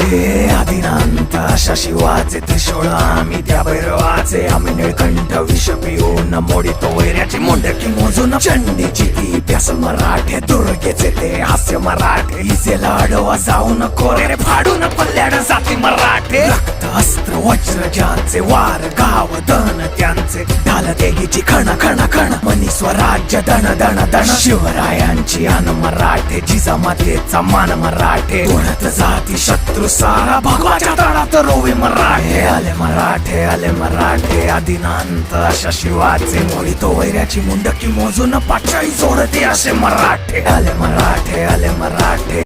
हे आदिनांत अशा शिवाचे त्रिशूळ आम्ही त्या भैरवाचे आम्ही निळकंठ विष पिऊन मोडितो वैऱ्याची मुंडकी मोजून चंडीची ती प्यास मराठे दुर्गेचे ते हास्य मराठे इजेला अडवा जाऊन कोरे फाडून पल्ल्याड जाती मराठे रक्त अस्त्र वज्र ज्यांचे वार गाव दन त्यांचे ढाल देगीची खण खण खण मनी स्वराज्य दण दण दण शिवरायांची अन मराठे जिजामातेचा मान मराठे उडत जाती शत्रू सारा भगवाच्या तळात रोवे मराठे आले मराठे आदिनांत अशा शिवाचे मोडितो वैऱ्याची मुंडकी मोजून पाचाई जोडते असे मराठे आले मराठे